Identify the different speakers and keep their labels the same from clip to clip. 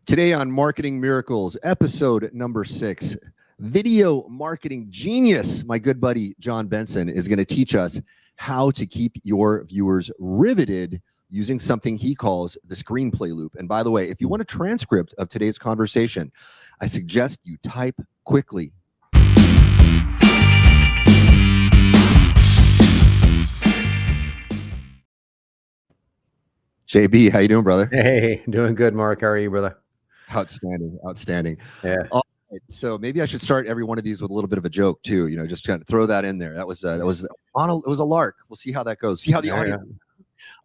Speaker 1: Today on Marketing Miracles, episode number 6, video marketing genius, my good buddy John Benson is going to teach us how to keep your viewers riveted using something he calls the screenplay loop. And by the way, if you want a transcript of today's conversation, I suggest you type quickly. JB, how you doing, brother?
Speaker 2: Hey, doing good, Mark. How are you, brother?
Speaker 1: Outstanding.
Speaker 2: Yeah.
Speaker 1: So maybe I should start every one of these with a little bit of a joke too. You know, just trying to throw that in there. That was it was a lark. We'll see how that goes. See how the audience.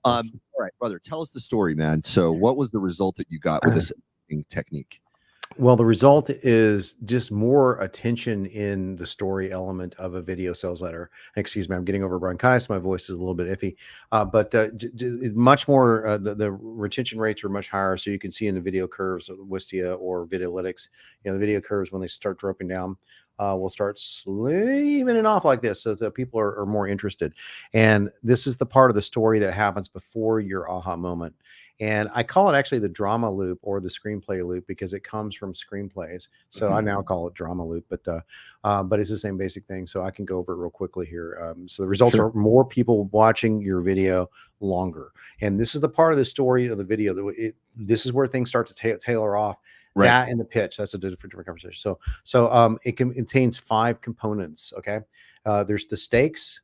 Speaker 1: All right, brother. Tell us the story, man. So, what was the result that you got with this technique?
Speaker 2: Well, the result is just more attention in the story element of a video sales letter. Excuse me, I'm getting over bronchitis. My voice is a little bit iffy, but much more. The retention rates are much higher, so you can see in the video curves of Wistia or Videolytics. You know, the video curves when they start dropping down. Will start evening off like this, so that people are more interested. And this is the part of the story that happens before your aha moment. And I call it actually the drama loop or the screenplay loop because it comes from screenplays. So I now call it drama loop, but it's the same basic thing. So I can go over it real quickly here. So the results are more people watching your video longer. And this is the part of the story of the video that this is where things start to tailor off. Right. That and the pitch, that's a different conversation. So it contains 5 components. Okay. There's the stakes,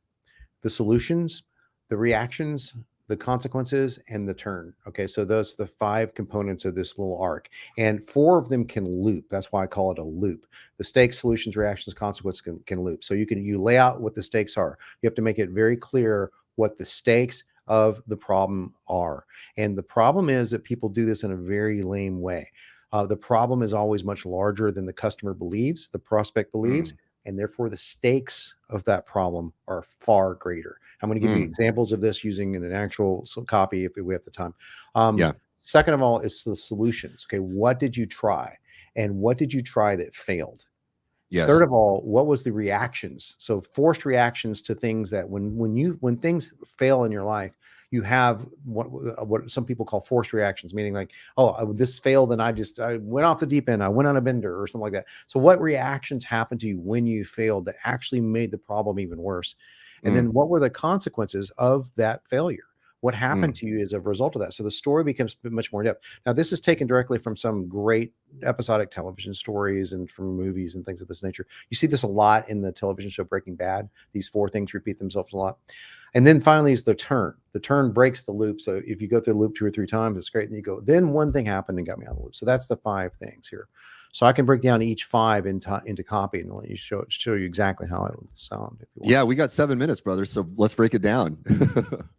Speaker 2: the solutions, the reactions, the consequences, and the turn. Okay. So those are the 5 components of this little arc, and 4 of them can loop. That's why I call it a loop. The stakes, solutions, reactions, consequences can loop. So you lay out what the stakes are. You have to make it very clear what the stakes of the problem are. And the problem is that people do this in a very lame way. The problem is always much larger than the customer believes, the prospect believes, and therefore the stakes of that problem are far greater. I'm going to give you examples of this using an actual copy if we have the time. Second of all is the solutions. Okay, what did you try? And what did you try that failed? Yes. Third of all, what was the reactions? So forced reactions to things that when things fail in your life, you have what some people call forced reactions, meaning like, oh, this failed and I went off the deep end. I went on a bender or something like that. So what reactions happened to you when you failed that actually made the problem even worse? And then what were the consequences of that failure? What happened to you as a result of that? So the story becomes much more in depth. Now, this is taken directly from some great episodic television stories and from movies and things of this nature. You see this a lot in the television show Breaking Bad. These 4 things repeat themselves a lot. And then finally is the turn. The turn breaks the loop. So if you go through the loop 2 or 3 times, it's great. And you go, then one thing happened and got me out of the loop. So that's the 5 things here. So I can break down each 5 into copy and let you show you exactly how it would sound. If you want.
Speaker 1: Yeah, we got 7 minutes, brother. So let's break it down.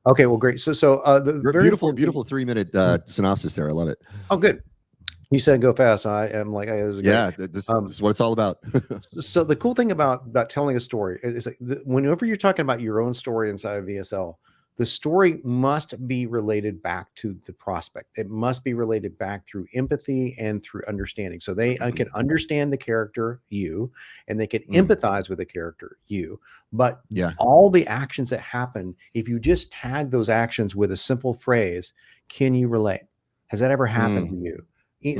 Speaker 2: Okay, well, great. So the very
Speaker 1: beautiful 3-minute synopsis there. I love it.
Speaker 2: Oh, good. You said go fast. So I am like, hey, this is great.
Speaker 1: Yeah, this is what it's all about.
Speaker 2: So the cool thing about telling a story is like whenever you're talking about your own story inside of VSL, the story must be related back to the prospect. It must be related back through empathy and through understanding. So they can understand the character, you, and they can empathize with the character, you. But all the actions that happen, if you just tag those actions with a simple phrase, can you relate? Has that ever happened to you?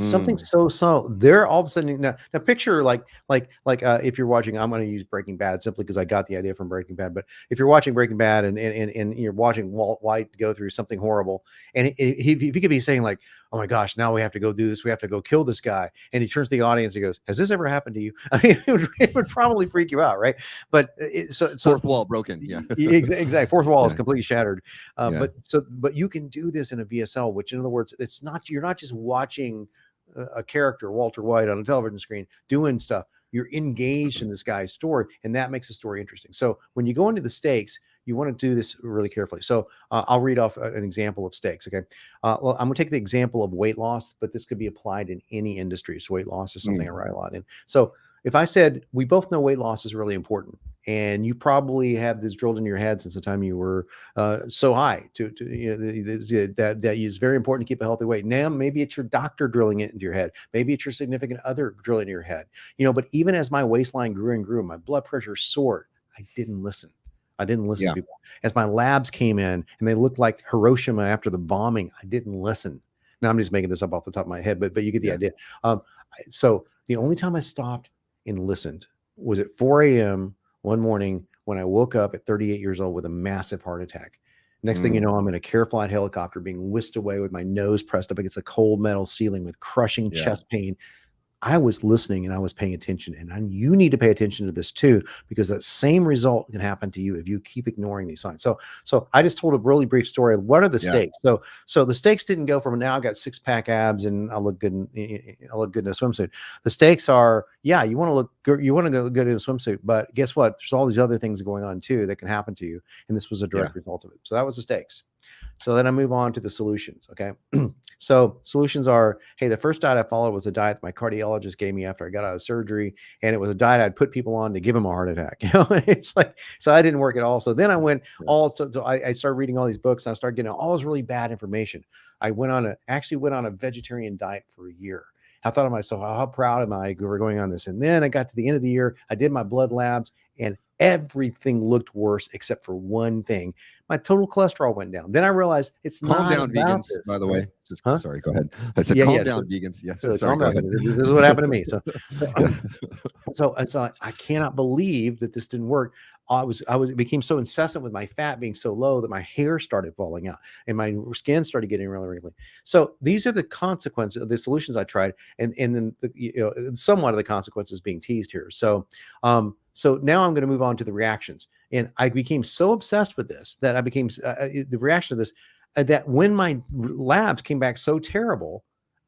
Speaker 2: Something so they're all of a sudden now picture like if you're watching, I'm going to use Breaking Bad simply because I got the idea from Breaking Bad, but if you're watching Breaking Bad and you're watching Walt White go through something horrible, and he could be saying like, oh my gosh, now we have to go do this, we have to go kill this guy, and he turns to the audience and goes, has this ever happened to you? I mean, it would probably freak you out, right? But so
Speaker 1: fourth wall broken.
Speaker 2: Exactly. Fourth wall is completely shattered. But you can do this in a VSL, which in other words, you're not just watching a character, Walter White, on a television screen doing stuff. You're engaged in this guy's story, and that makes the story interesting. So when you go into the stakes, you want to do this really carefully. So I'll read off an example of stakes. Okay. Well, I'm going to take the example of weight loss, but this could be applied in any industry. So weight loss is something I write a lot in. So if I said, we both know weight loss is really important, and you probably have this drilled in your head since the time you were so high that it's very important to keep a healthy weight. Now, maybe it's your doctor drilling it into your head. Maybe it's your significant other drilling in your head. But even as my waistline grew and grew, my blood pressure soared, I didn't listen. To people. As my labs came in and they looked like Hiroshima after the bombing, I didn't listen Now I'm just making this up off the top of my head, but you get the idea. So the only time I stopped and listened was at 4 a.m. one morning when I woke up at 38 years old with a massive heart attack. Next thing you know, I'm in a Care Flight helicopter being whisked away with my nose pressed up against the cold metal ceiling with crushing chest pain. I was listening and I was paying attention, and you need to pay attention to this too, because that same result can happen to you if you keep ignoring these signs. So I just told a really brief story. What are the stakes? So the stakes didn't go from now I've got 6-pack abs and I look good in a swimsuit. The stakes are, you want to look good, you want to go good in a swimsuit, but guess what? There's all these other things going on too that can happen to you, and this was a direct result of it. So that was the stakes. So then I move on to the solutions. Okay. So solutions are, hey, the first diet I followed was a diet my cardiologist gave me after I got out of surgery. And it was a diet I'd put people on to give them a heart attack. It's like, so I didn't work at all. So then I went I started reading all these books, and I started getting all this really bad information. I actually went on a vegetarian diet for a year. I thought to myself, how proud am I for going on this? And then I got to the end of the year, I did my blood labs, and everything looked worse except for one thing. My total cholesterol went down. Then I realized it's
Speaker 1: calm
Speaker 2: not
Speaker 1: down vegans,
Speaker 2: this,
Speaker 1: by the way. Just sorry, go ahead. I said calm down vegans. Yes,
Speaker 2: so
Speaker 1: sorry.
Speaker 2: Go ahead. This is what happened to me. So I cannot believe that this didn't work. It became so incessant with my fat being so low that my hair started falling out and my skin started getting really wrinkly. So these are the consequences of the solutions I tried, and then somewhat of the consequences being teased here. So now I'm going to move on to the reactions, and I became so obsessed with this that I became the reaction to this that when my labs came back so terrible,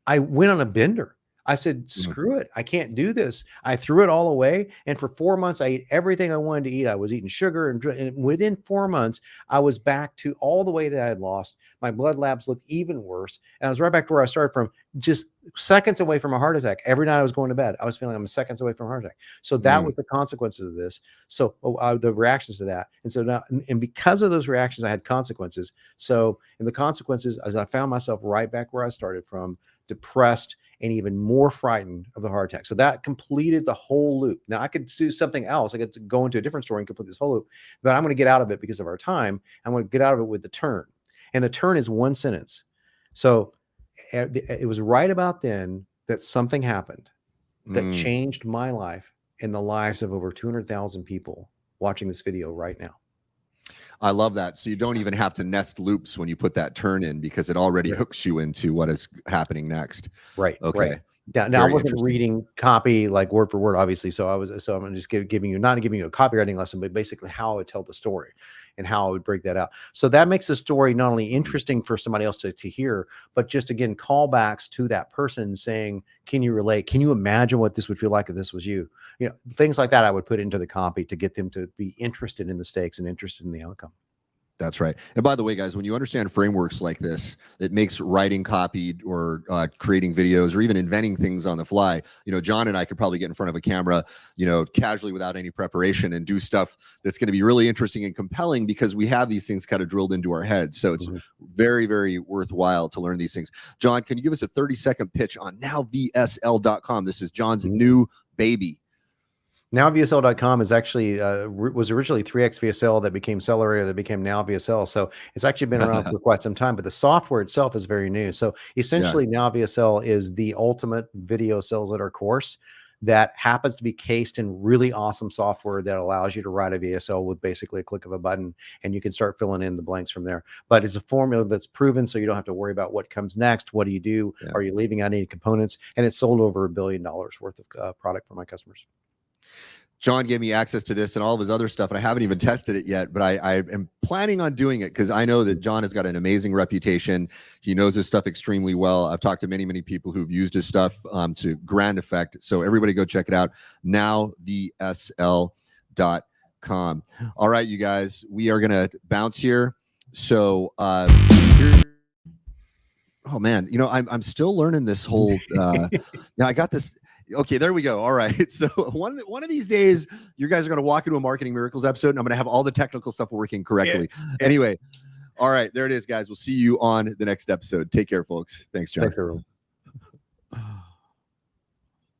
Speaker 2: I went on a bender. I said, screw it. I can't do this. I threw it all away. And for 4 months, I ate everything I wanted to eat. I was eating sugar. And within 4 months, I was back to all the weight that I had lost. My blood labs looked even worse. And I was right back to where I started from, just seconds away from a heart attack. Every night I was going to bed, I was feeling I'm seconds away from a heart attack. So that was the consequences of this. So the reactions to that. And so now, and because of those reactions, I had consequences. So in the consequences, as I found myself right back where I started from, depressed and even more frightened of the heart attack. So that completed the whole loop. Now I could do something else. I could go into a different story and complete this whole loop, but I'm going to get out of it because of our time. I'm going to get out of it with the turn. And the turn is one sentence. So it was right about then that something happened that changed my life and the lives of over 200,000 people watching this video right now.
Speaker 1: I love that. So you don't even have to nest loops when you put that turn in, because it already hooks you into what is happening next.
Speaker 2: Right.
Speaker 1: Okay.
Speaker 2: Right. Now I wasn't reading copy like word for word, obviously. So I'm just giving you, not giving you a copywriting lesson, but basically how I would tell the story and how I would break that out. So that makes the story not only interesting for somebody else to hear, but just again, callbacks to that person saying, can you relate? Can you imagine what this would feel like if this was you? Things like that I would put into the copy to get them to be interested in the stakes and interested in the outcome.
Speaker 1: That's right. And by the way, guys, when you understand frameworks like this, it makes writing copy or creating videos or even inventing things on the fly. John and I could probably get in front of a camera, casually without any preparation and do stuff that's going to be really interesting and compelling because we have these things kind of drilled into our heads. So it's very, very worthwhile to learn these things. John, can you give us a 30-second pitch on nowvsl.com? This is John's new baby.
Speaker 2: NowVSL.com is actually was originally 3X VSL that became Celery that became Now VSL. So it's actually been around for quite some time, but the software itself is very new. So essentially, Now VSL is the ultimate video sales letter course that happens to be cased in really awesome software that allows you to write a VSL with basically a click of a button, and you can start filling in the blanks from there. But it's a formula that's proven, so you don't have to worry about what comes next. What do you do? Are you leaving out any components? And it's sold over $1 billion worth of product for my customers.
Speaker 1: John gave me access to this and all of his other stuff, and I haven't even tested it yet, but I am planning on doing it because I know that John has got an amazing reputation. He knows his stuff extremely well. I've talked to many, many people who've used his stuff to grand effect. So everybody go check it out. NowVSL.com. All right, you guys, we are going to bounce here. So, oh man, I'm still learning this whole, now I got this. Okay, there we go. All right. So one of these days, you guys are going to walk into a Marketing Miracles episode, and I'm going to have all the technical stuff working correctly. Yeah. Anyway, all right, there it is, guys. We'll see you on the next episode. Take care, folks. Thanks, John.
Speaker 2: Thanks, everyone.